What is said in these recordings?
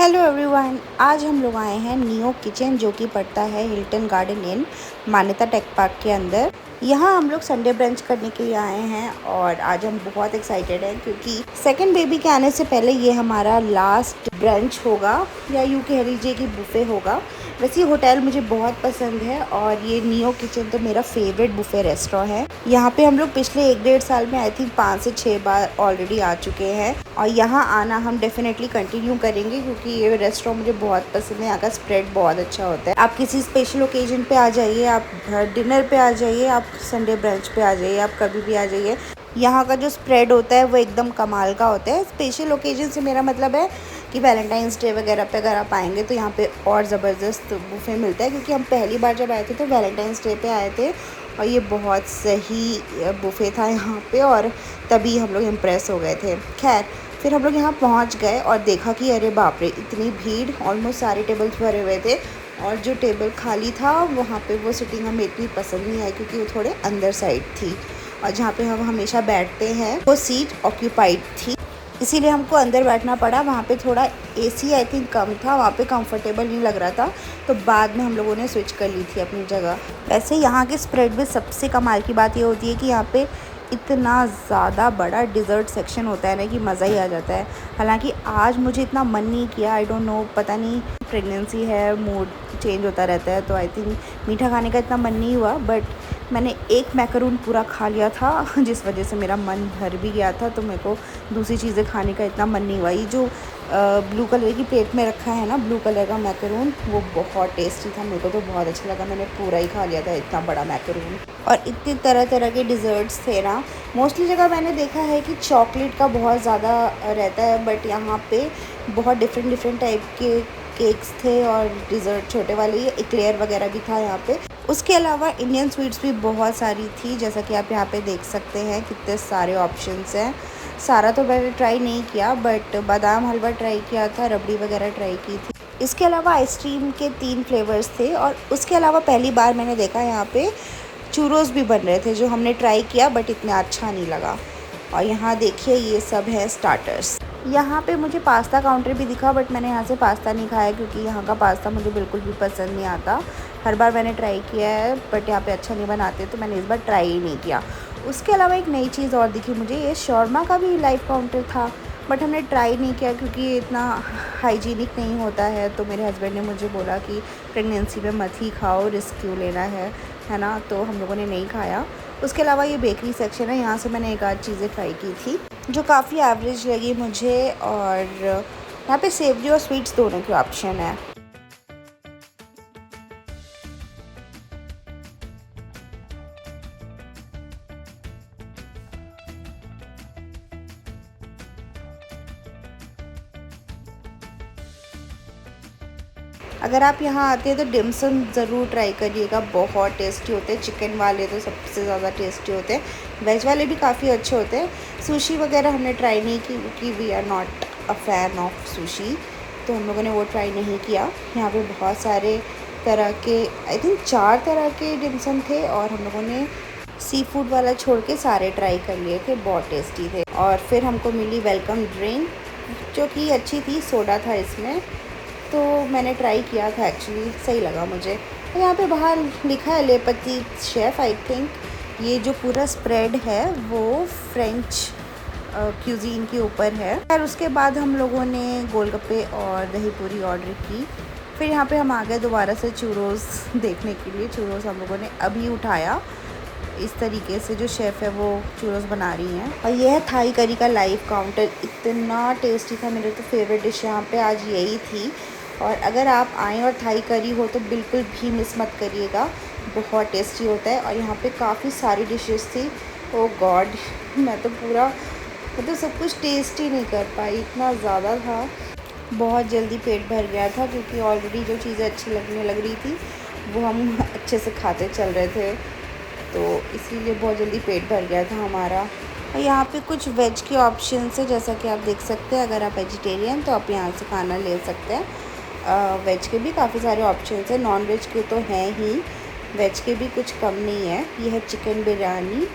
Hello everyone, आज हम लोग आए हैं नियो किचन जो कि पड़ता है हिल्टन गार्डन इन मान्यता टेक पार्क के अंदर। यहाँ हम लोग संडे ब्रंच करने के लिए आए हैं और आज हम बहुत एक्साइटेड हैं क्योंकि सेकंड बेबी के आने से पहले ये हमारा लास्ट ब्रंच होगा या यूँ कह लीजिए कि बुफ़े होगा। वैसे ये होटल मुझे बहुत पसंद है और ये नियो किचन तो मेरा फेवरेट बुफ़े रेस्टोरेंट है। यहाँ पे हम लोग पिछले 1-1.5 साल में आई थिंक 5 से 6 बार ऑलरेडी आ चुके हैं और यहाँ आना हम डेफिनेटली कंटिन्यू करेंगे क्योंकि ये रेस्टोरेंट मुझे बहुत पसंद है। यहाँ का स्प्रेड बहुत अच्छा होता है। आप किसी स्पेशल ओकेजन पे आ जाइए, आप डिनर पे आ जाइए, आप संडे ब्रंच पे आ जाइए, आप कभी भी आ जाइए। यहाँ का जो स्प्रेड होता है वो एकदम कमाल का होता है। स्पेशल ओकेजन से मेरा मतलब है कि वैलेंटाइंस डे वगैरह पे अगर आप आएंगे तो यहाँ पे और ज़बरदस्त बुफ़े मिलता है क्योंकि हम पहली बार जब आए थे तो वैलेंटाइंस डे पे आए थे और ये बहुत सही बुफ़े था यहाँ पे और तभी हम लोग इम्प्रेस हो गए थे। खैर फिर हम लोग यहाँ पहुँच गए और देखा कि अरे बाप रे, इतनी भीड़, ऑलमोस्ट सारे टेबल्स भरे हुए थे और जो टेबल खाली था वहाँ पे वो सिटिंग हमें इतनी पसंद नहीं आई क्योंकि वो थोड़े अंदर साइड थी और जहाँ पे हम हमेशा बैठते हैं वो सीट ऑक्यूपाइड थी, इसीलिए हमको अंदर बैठना पड़ा। वहाँ पे थोड़ा एसी आई थिंक कम था, वहाँ पे कंफर्टेबल नहीं लग रहा था तो बाद में हम लोगों ने स्विच कर ली थी अपनी जगह। वैसे यहाँ के स्प्रेड में सबसे कमाल की बात ये होती है कि यहाँ पे इतना ज़्यादा बड़ा डिज़र्ट सेक्शन होता है ना कि मज़ा ही आ जाता है। हालांकि आज मुझे इतना मन नहीं किया, आई डोंट नो, पता नहीं, प्रेगनेंसी है, मूड चेंज होता रहता है तो आई थिंक मीठा खाने का इतना मन नहीं हुआ। बट मैंने एक मैकरून पूरा खा लिया था जिस वजह से मेरा मन भर भी गया था तो मेरे को दूसरी चीज़ें खाने का इतना मन नहीं हुआ। ये जो ब्लू कलर की प्लेट में रखा है ना, ब्लू कलर का मैकरून, वो बहुत टेस्टी था, मेरे को तो बहुत अच्छा लगा। मैंने पूरा ही खा लिया था इतना बड़ा मैकरून। और इतनी तरह तरह के डिज़र्ट्स थे ना। मोस्टली जगह मैंने देखा है कि चॉकलेट का बहुत ज़्यादा रहता है बट यहाँ पे बहुत डिफरेंट टाइप के केक्स थे और डिज़र्ट छोटे वाले, ये एक्लेयर वगैरह भी था यहाँ पे। उसके अलावा इंडियन स्वीट्स भी बहुत सारी थी, जैसा कि आप यहाँ पे देख सकते हैं कितने सारे ऑप्शंस हैं। सारा तो मैंने ट्राई नहीं किया बट बादाम हलवा ट्राई किया था, रबड़ी वगैरह ट्राई की थी। इसके अलावा आइसक्रीम के 3 फ्लेवर्स थे और उसके अलावा पहली बार मैंने देखा यहाँ पे चूरोस भी बन रहे थे जो हमने ट्राई किया बट इतना अच्छा नहीं लगा। और यहाँ देखिए ये सब है स्टार्टर्स। यहाँ पे मुझे पास्ता काउंटर भी दिखा बट मैंने यहाँ से पास्ता नहीं खाया क्योंकि यहाँ का पास्ता मुझे बिल्कुल भी पसंद नहीं आता। हर बार मैंने ट्राई किया है बट यहाँ पे अच्छा नहीं बनाते तो मैंने इस बार ट्राई ही नहीं किया। उसके अलावा एक नई चीज़ और दिखी मुझे, ये शॉर्मा का भी लाइव काउंटर था बट हमने ट्राई नहीं किया क्योंकि ये इतना हाइजीनिक नहीं होता है। तो मेरे हस्बैंड ने मुझे बोला कि प्रेगनेंसी में मत ही खाओ, रिस्क क्यों लेना है ना, तो हम लोगों ने नहीं खाया। उसके अलावा ये बेकरी सेक्शन है, यहाँ से मैंने एक आध चीज़ें ट्राई की थी जो काफ़ी एवरेज लगी मुझे। और यहाँ पे सेवरी और स्वीट्स दोनों के ऑप्शन है। अगर आप यहाँ आते हैं तो डिमसम ज़रूर ट्राई करिएगा, बहुत टेस्टी होते हैं। चिकन वाले तो सबसे ज़्यादा टेस्टी होते हैं, वेज वाले भी काफ़ी अच्छे होते हैं। सुशी वगैरह हमने ट्राई नहीं की क्योंकि we are not a fan of sushi, तो हम लोगों ने वो ट्राई नहीं किया। यहाँ पे बहुत सारे तरह के, आई थिंक 4 तरह के डिमसम थे और हम लोगों ने सी फूड वाला छोड़ के सारे ट्राई कर लिए थे, बहुत टेस्टी थे। और फिर हमको मिली वेलकम ड्रिंक जो कि अच्छी थी, सोडा था इसमें, तो मैंने ट्राई किया था, एक्चुअली सही लगा मुझे। तो यहाँ पे बाहर लिखा है ले पेटिट शेफ़, आई थिंक ये जो पूरा स्प्रेड है वो फ्रेंच क्यूजीन के ऊपर है। और उसके बाद हम लोगों ने गोलगप्पे और दही पूरी ऑर्डर की। फिर यहाँ पे हम आ गए दोबारा से चूरोस देखने के लिए। चूरोस हम लोगों ने अभी उठाया, इस तरीके से जो शेफ़ है वो चूरोस बना रही हैं। और यह है थाई करी का लाइव काउंटर, इतना टेस्टी था, मेरे तो फेवरेट डिश यहाँ पे आज यही थी। और अगर आप आएँ और थाई करी हो तो बिल्कुल भी मिस मत करिएगा, बहुत टेस्टी होता है। और यहाँ पे काफ़ी सारी डिशेस थी, ओ गॉड, मैं तो सब कुछ टेस्ट ही नहीं कर पाई, इतना ज़्यादा था। बहुत जल्दी पेट भर गया था क्योंकि ऑलरेडी जो चीज़ें अच्छी लगने लग रही थी वो हम अच्छे से खाते चल रहे थे, तो इसीलिए बहुत जल्दी पेट भर गया था हमारा। और यहाँ पे कुछ वेज के ऑप्शन है, जैसा कि आप देख सकते हैं। अगर आप वेजिटेरियन तो आप यहाँ से खाना ले सकते हैं। वेज के भी काफ़ी सारे ऑप्शन हैं, नॉन वेज के तो हैं ही, वेज के भी कुछ कम नहीं है। ये है चिकन बिरयानी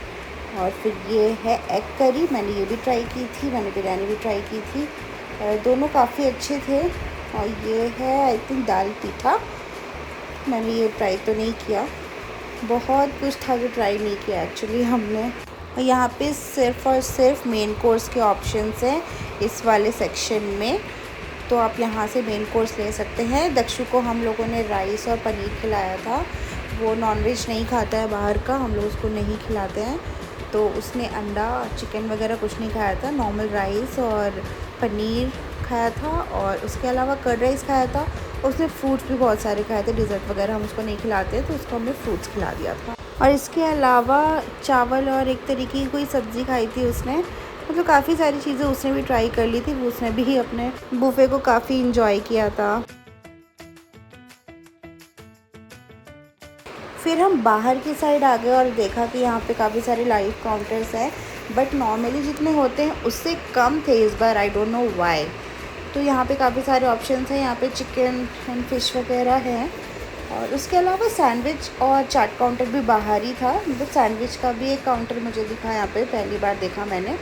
और फिर ये है एग करी, मैंने ये भी ट्राई की थी, मैंने बिरयानी भी ट्राई की थी। दोनों काफ़ी अच्छे थे और ये है आई थिंक दाल पीठा। मैंने ये ट्राई तो नहीं किया, बहुत कुछ था जो ट्राई नहीं किया एक्चुअली हमने। और यहाँ पे सिर्फ़ और सिर्फ मेन कोर्स के ऑप्शंस हैं इस वाले सेक्शन में, तो आप यहाँ से मेन कोर्स ले सकते हैं। दक्षु को हम लोगों ने राइस और पनीर खिलाया था, वो नॉनवेज नहीं खाता है बाहर का, हम लोग उसको नहीं खिलाते हैं, तो उसने अंडा चिकन वगैरह कुछ नहीं खाया था, नॉर्मल राइस और पनीर खाया था, और उसके अलावा कर्ड राइस खाया था। उसने फ्रूट्स भी बहुत सारे खाए थे, डिज़र्ट वगैरह हम उसको नहीं खिलाते, तो उसको हमने फ्रूट्स खिला दिया था। और इसके अलावा चावल और एक तरीके की कोई सब्ज़ी खाई थी उसने, मतलब काफ़ी सारी चीज़ें उसने भी ट्राई कर ली थी। वो उसने भी अपने बुफ़े को काफ़ी इंजॉय किया था। फिर हम बाहर की साइड आ गए और देखा कि यहाँ पे काफ़ी सारे लाइव काउंटर्स हैं, बट नॉर्मली जितने होते हैं उससे कम थे इस बार, आई डोंट नो व्हाई। तो यहाँ पे काफ़ी सारे ऑप्शंस हैं, यहाँ पे चिकन एंड फिश वगैरह हैं, और उसके अलावा सैंडविच और चाट काउंटर भी बाहर ही था। मतलब सैंडविच का भी एक काउंटर मुझे दिखा यहाँ पे, पहली बार देखा मैंने।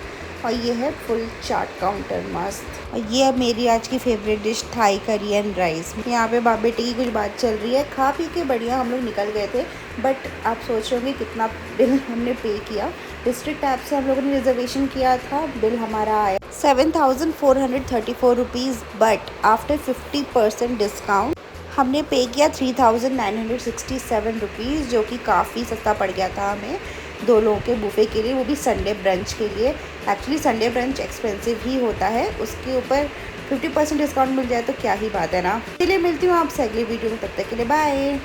और ये है फुल चाट काउंटर, मस्त। और ये अब मेरी आज की favourite dish Thai curry and rice. यहाँ पे बाप बेटे की कुछ बात चल रही है, खा पी के बढ़िया हम लोग निकल गए थे, बट आप सोच रहे होंगे कितना बिल हमने पे किया। डिस्ट्रिक्ट ऐप से हम लोगों ने रिजर्वेशन किया था, बिल हमारा आया 7,434 रुपीज़, बट आफ्टर 50% डिस्काउंट हमने पे किया 3,967 रुपीज़, जो कि काफ़ी सस्ता पड़ गया था हमें 2 लोगों के बुफ़े के लिए, वो भी संडे ब्रंच के लिए। एक्चुअली संडे ब्रंच एक्सपेंसिव ही होता है, उसके ऊपर 50% डिस्काउंट मिल जाए तो क्या ही बात है ना। चलिए मिलती हूँ आपसे अगली वीडियो में, तब तक के लिए बाय।